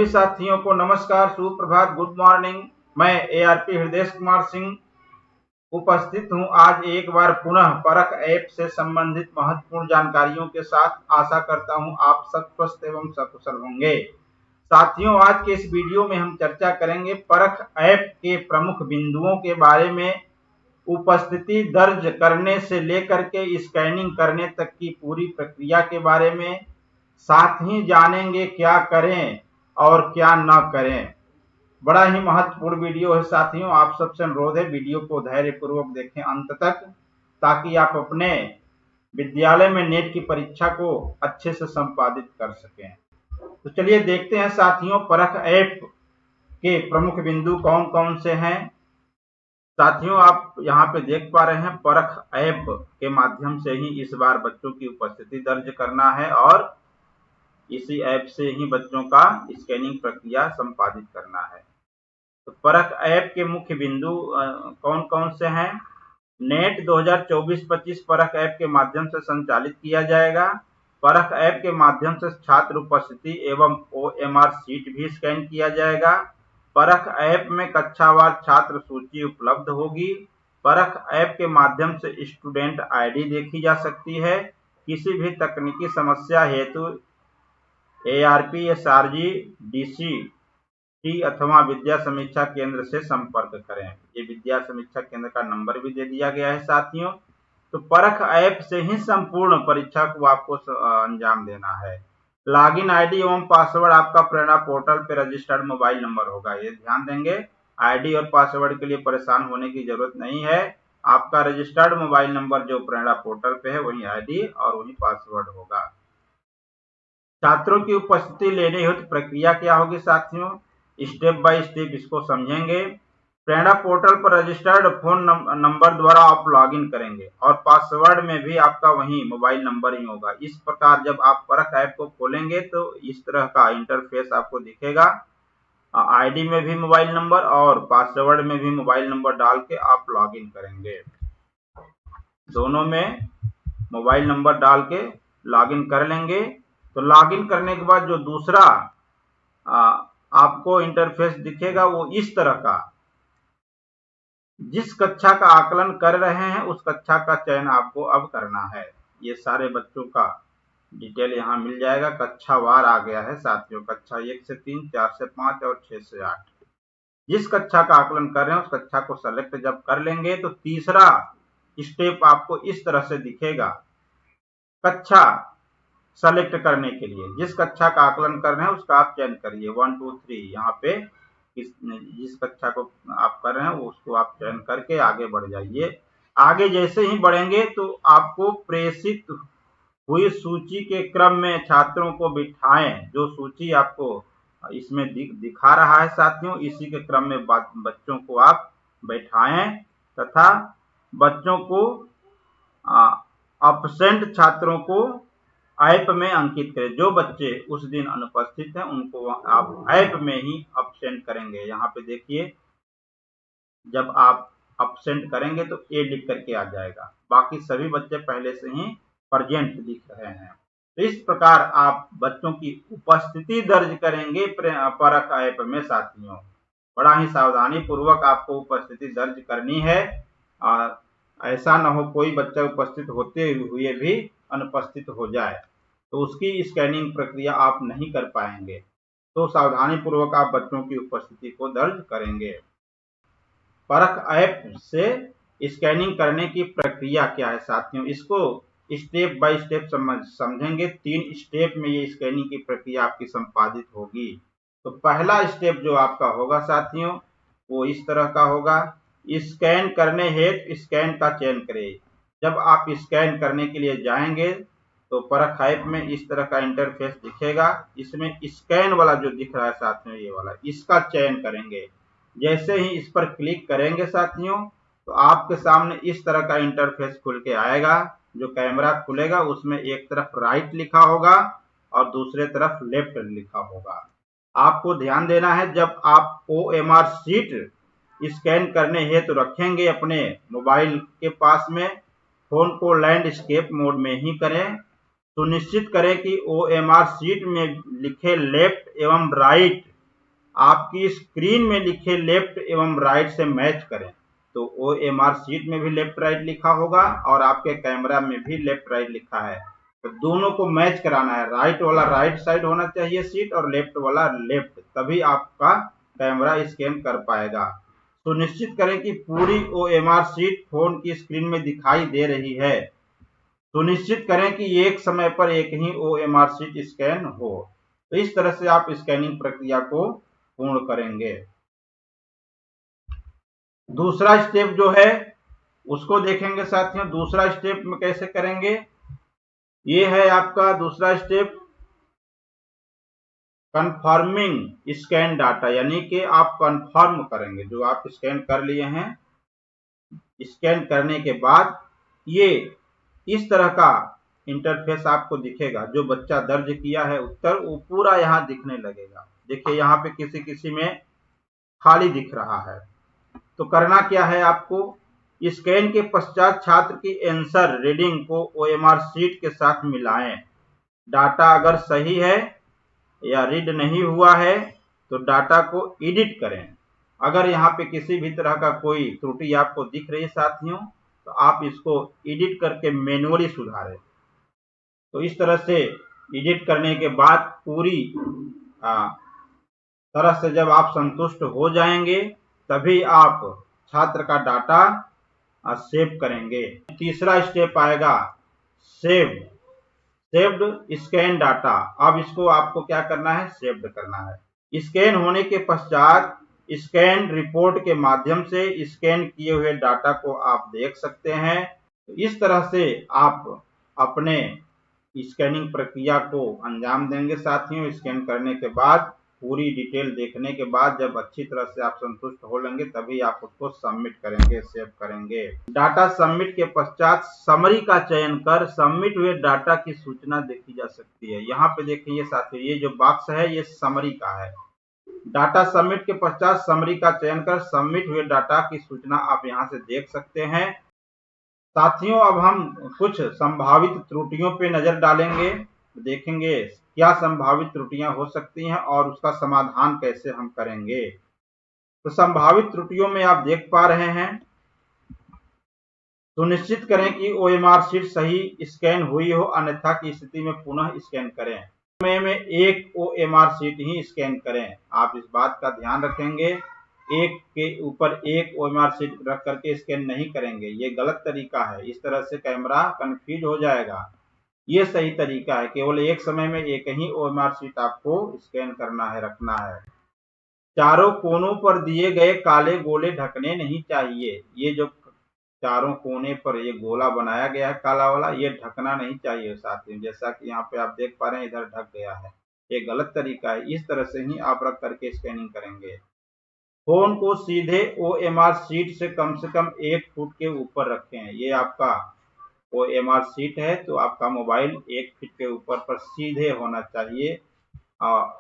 सभी साथियों को नमस्कार, सुप्रभात, गुड मॉर्निंग। मैं एआरपी हृदय कुमार सिंह उपस्थित हूं आज एक बार पुनः परख ऐप से संबंधित महत्वपूर्ण जानकारियों के साथ। आशा करता हूं आप सब स्वस्थ एवं सकुशल होंगे। साथियों, आज के इस वीडियो में हम चर्चा करेंगे परख ऐप के प्रमुख बिंदुओं के बारे में, उपस्थिति दर्ज करने से लेकर के स्कैनिंग करने तक की पूरी प्रक्रिया के बारे में। साथ ही जानेंगे क्या करें और क्या न करें। बड़ा ही महत्वपूर्ण वीडियो है साथियों। आप सबसे अनुरोध है वीडियो को धैर्यपूर्वक देखें अंत तक, ताकि आप अपने विद्यालय में नेट की परीक्षा को अच्छे से संपादित कर सकें। तो चलिए देखते हैं साथियों, परख ऐप के प्रमुख बिंदु कौन कौन से हैं। साथियों, आप यहाँ पे देख पा रहे हैं, परख ऐप के माध्यम से ही इस बार बच्चों की उपस्थिति दर्ज करना है और इसी ऐप से ही बच्चों का स्कैनिंग प्रक्रिया संपादित करना है। तो परख ऐप के मुख्य बिंदु कौन कौन से हैं। नेट 2024-25 परख ऐप के माध्यम से संचालित किया जाएगा। परख ऐप के माध्यम से छात्र उपस्थिति एवं OMR शीट भी स्कैन किया जाएगा। परख ऐप में कक्षावार छात्र सूची उपलब्ध होगी। परख ऐप के माध्यम से स्टूडेंट ID देखी जा सकती है। किसी भी तकनीकी समस्या हेतु ARP SRG DCT अथवा विद्या समीक्षा केंद्र से संपर्क करें। ये विद्या समीक्षा केंद्र का नंबर भी दे दिया गया है साथियों। तो परख ऐप से ही संपूर्ण परीक्षा को आपको अंजाम देना है। लॉगिन आईडी एवं पासवर्ड आपका प्रेरणा पोर्टल पे रजिस्टर्ड मोबाइल नंबर होगा। ये ध्यान देंगे, आईडी और पासवर्ड के लिए परेशान होने की जरूरत नहीं है। आपका रजिस्टर्ड मोबाइल नंबर जो प्रेरणा पोर्टल पे है वही आईडी और वही पासवर्ड होगा। छात्रों की उपस्थिति लेने हेतु प्रक्रिया क्या होगी साथियों, स्टेप बाय स्टेप इसको समझेंगे। प्रेरणा पोर्टल पर रजिस्टर्ड फोन नंबर द्वारा आप लॉगिन करेंगे और पासवर्ड में भी आपका वही मोबाइल नंबर ही होगा। इस प्रकार जब आप परख ऐप को खोलेंगे तो इस तरह का इंटरफेस आपको दिखेगा। आईडी में भी मोबाइल नंबर और पासवर्ड में भी मोबाइल नंबर डाल के आप लॉगिन करेंगे। दोनों में मोबाइल नंबर डाल के लॉगिन कर लेंगे। तो लॉगिन करने के बाद जो दूसरा आपको इंटरफेस दिखेगा वो इस तरह का। जिस कक्षा का आकलन कर रहे हैं उस कक्षा का चयन आपको अब करना है। ये सारे बच्चों का डिटेल यहाँ मिल जाएगा। कक्षावार आ गया है साथियों, कक्षा 1 से 3, 4 से 5 और 6 से 8। जिस कक्षा का आकलन कर रहे हैं उस कक्षा को सेलेक्ट जब कर लेंगे तो तीसरा स्टेप आपको इस तरह से दिखेगा। कक्षा सेलेक्ट करने के लिए जिस कक्षा का आकलन कर रहे हैं उसका आप चयन करिए। 1 2 3 यहाँ पे जिस कक्षा को आप कर रहे हैं उसको आप चयन करके आगे बढ़ जाइए। आगे जैसे ही बढ़ेंगे तो आपको प्रेषित हुई सूची के क्रम में छात्रों को बिठाएं। जो सूची आपको इसमें दिखा रहा है साथियों, इसी के क्रम में बच्चों को आप बैठाएं तथा बच्चों को अब्सेंट छात्रों को ऐप में अंकित करें। जो बच्चे उस दिन अनुपस्थित हैं उनको आप ऐप में ही अब्सेंट करेंगे। यहाँ पे देखिए, जब आप अब्सेंट करेंगे तो A लिख करके आ जाएगा, बाकी सभी बच्चे पहले से ही प्रेजेंट दिख रहे हैं। तो इस प्रकार आप बच्चों की उपस्थिति दर्ज करेंगे परख ऐप में साथियों। बड़ा ही सावधानी पूर्वक आपको उपस्थिति दर्ज करनी है। ऐसा न हो कोई बच्चा उपस्थित होते हुए भी अनुपस्थित हो जाए तो उसकी स्कैनिंग प्रक्रिया आप नहीं कर पाएंगे। तो सावधानी पूर्वक आप बच्चों की उपस्थिति को दर्ज करेंगे। परख ऐप से स्कैनिंग करने की प्रक्रिया क्या है साथियों, इसको स्टेप बाय स्टेप समझेंगे। 3 स्टेप में ये स्कैनिंग की प्रक्रिया आपकी संपादित होगी। तो पहला स्टेप जो आपका होगा साथियों वो इस तरह का होगा। स्कैन करने हेतु स्कैन का चयन करें। जब आप स्कैन करने के लिए जाएंगे तो परख ऐप में इस तरह का इंटरफेस दिखेगा। इसमें स्कैन वाला जो दिख रहा है साथियों, ये वाला, इसका चयन करेंगे। जैसे ही इस पर क्लिक करेंगे साथियों तो आपके सामने इस तरह का इंटरफेस खुल के आएगा। जो कैमरा खुलेगा उसमें एक तरफ राइट लिखा होगा और दूसरे तरफ लेफ्ट लिखा होगा। आपको ध्यान देना है, जब आप OMR शीट स्कैन करने हेतु रखेंगे अपने मोबाइल के पास में, फोन को लैंडस्केप मोड में ही करें। सुनिश्चित करें कि OMR शीट में लिखे लेफ्ट एवं राइट आपकी स्क्रीन में लिखे लेफ्ट एवं राइट से मैच करें। तो OMR शीट में भी लेफ्ट राइट लिखा होगा और आपके कैमरा में भी लेफ्ट राइट लिखा है, तो दोनों को मैच कराना है। राइट वाला राइट साइड होना चाहिए शीट और लेफ्ट वाला लेफ्ट, तभी आपका कैमरा स्कैन कर पाएगा। सुनिश्चित करें कि पूरी OMR शीट फोन की स्क्रीन में दिखाई दे रही है। सुनिश्चित करें कि एक समय पर एक ही OMR शीट स्कैन हो। तो इस तरह से आप स्कैनिंग प्रक्रिया को पूर्ण करेंगे। दूसरा स्टेप जो है उसको देखेंगे साथियों। दूसरा स्टेप में कैसे करेंगे, ये है आपका दूसरा स्टेप, कंफर्मिंग स्कैन डाटा, यानी कि आप कंफर्म करेंगे जो आप स्कैन कर लिए हैं। स्कैन करने के बाद ये इस तरह का इंटरफेस आपको दिखेगा। जो बच्चा दर्ज किया है उत्तर, वो पूरा यहाँ दिखने लगेगा। देखिए यहाँ पे किसी किसी में खाली दिख रहा है। तो करना क्या है आपको, स्कैन के पश्चात छात्र की आंसर रीडिंग को OMR शीट के साथ मिलाएं। डाटा अगर सही है या रीड नहीं हुआ है तो डाटा को एडिट करें। अगर यहाँ पे किसी भी तरह का कोई त्रुटि आपको दिख रही है साथियों, तो आप इसको एडिट करके मैन्युअली सुधारें। तो इस तरह से एडिट करने के बाद पूरी तरह से जब आप संतुष्ट हो जाएंगे, तभी आप छात्र का डाटा सेव करेंगे। तीसरा स्टेप आएगा सेव्ड स्कैन डाटा। अब इसको आपको क्या करना है, सेव्ड करना है। स्कैन होने के पश्चात स्कैन रिपोर्ट के माध्यम से स्कैन किए हुए डाटा को आप देख सकते हैं। इस तरह से आप अपने स्कैनिंग प्रक्रिया को अंजाम देंगे साथियों। स्कैन करने के बाद पूरी डिटेल देखने के बाद जब अच्छी तरह से आप संतुष्ट हो लेंगे, तभी आप उसको सबमिट करेंगे, सेव करेंगे। डाटा सबमिट के पश्चात समरी का चयन कर सबमिट हुए डाटा की सूचना देखी जा सकती है। यहाँ पे देखिए साथियों, ये जो बॉक्स है ये समरी का है। डाटा सबमिट के पश्चात समरी का चयन कर सबमिट हुए डाटा की सूचना आप यहाँ से देख सकते हैं। साथियों अब हम कुछ संभावित त्रुटियों पे नजर डालेंगे, देखेंगे क्या संभावित त्रुटियां हो सकती हैं और उसका समाधान कैसे हम करेंगे। तो संभावित त्रुटियों में आप देख पा रहे हैं, सुनिश्चित करें कि OMR शीट सही स्कैन हुई हो, अन्यथा की स्थिति में पुनः स्कैन करें। समय में एक OMR शीट ही स्कैन करें। आप इस बात का ध्यान रखेंगे, एक के ऊपर एक OMR शीट रख करके स्कैन नहीं करेंगे, ये गलत तरीका है। इस तरह से कैमरा कंफ्यूज हो जाएगा। ये सही तरीका है, केवल एक समय में एक ही OMR शीट आपको स्कैन करना है, रखना है। चारों कोनों पर दिए गए काले गोले ढकने नहीं चाहिए। ये जो चारों कोने पर ये गोला बनाया गया है काला वाला, ये ढकना नहीं चाहिए साथियों। जैसा कि यहाँ पे आप देख पा रहे हैं, इधर ढक गया है, ये गलत तरीका है। इस तरह से ही आप रख करके स्कैनिंग करेंगे। फोन को सीधे OMR शीट से कम 1 फुट के ऊपर रखें। ये आपका OMR शीट है, तो आपका मोबाइल 1 फीट के ऊपर पर सीधे होना चाहिए।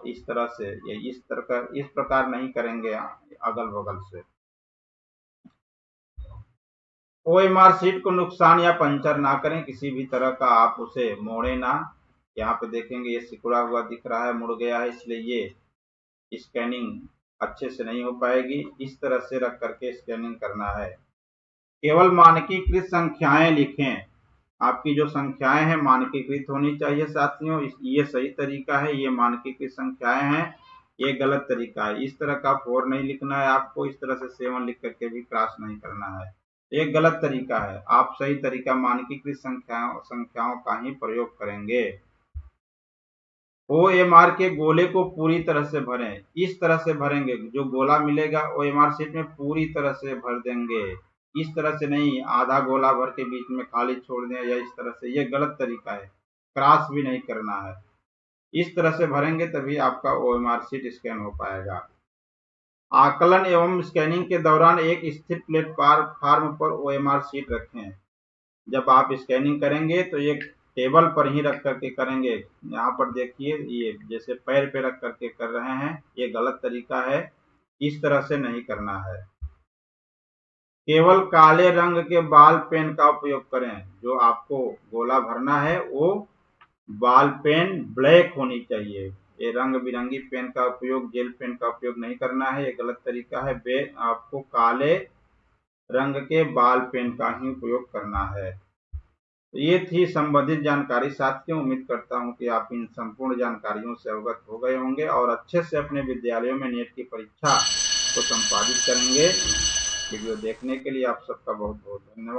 इस तरह से इस प्रकार नहीं करेंगे अगल बगल से। OMR शीट को नुकसान या पंचर ना करें, किसी भी तरह का आप उसे मोड़े ना। यहाँ पे देखेंगे ये सिकुड़ा हुआ दिख रहा है, मुड़ गया है, इसलिए ये स्कैनिंग अच्छे से नहीं हो पाएगी। इस तरह से रख करके स्कैनिंग करना है। केवल मानकीकृत संख्याएं लिखें। आपकी जो संख्याएं हैं मानकीकृत होनी चाहिए साथियों। ये सही तरीका है, ये मानकीकृत संख्याएं हैं, ये गलत तरीका है। इस तरह का 4 नहीं लिखना है आपको, इस तरह से 7 लिख करके भी क्रॉस नहीं करना है, ये गलत तरीका है। आप सही तरीका मानकीकृत संख्याओं का ही प्रयोग करेंगे। OMR के गोले को पूरी तरह से भरें। इस तरह से भरेंगे, जो गोला मिलेगा OMR शीट में पूरी तरह से भर देंगे। इस तरह से नहीं, आधा गोला भर के बीच में खाली छोड़ दें या इस तरह से, ये गलत तरीका है। क्रॉस भी नहीं करना है, इस तरह से भरेंगे तभी आपका OMR शीट स्कैन हो पाएगा। आकलन एवं स्कैनिंग के दौरान एक स्थिर प्लेटफॉर्म पर OMR शीट रखें। जब आप स्कैनिंग करेंगे तो एक टेबल पर ही रख करके करेंगे। यहाँ पर देखिए, ये जैसे पैर पे रख करके कर रहे हैं, ये गलत तरीका है, इस तरह से नहीं करना है। केवल काले रंग के बॉल पेन का उपयोग करें। जो आपको गोला भरना है वो बॉल पेन ब्लैक होनी चाहिए, ये रंग बिरंगी पेन का उपयोग, जेल पेन का उपयोग नहीं करना है, ये गलत तरीका है। आपको काले रंग के बॉल पेन का ही उपयोग करना है। तो ये थी संबंधित जानकारी। साथियों, उम्मीद करता हूं कि आप इन संपूर्ण जानकारियों से अवगत हो गए होंगे और अच्छे से अपने विद्यालयों में नेट की परीक्षा को संपादित करेंगे। वीडियो देखने के लिए आप सबका बहुत बहुत धन्यवाद।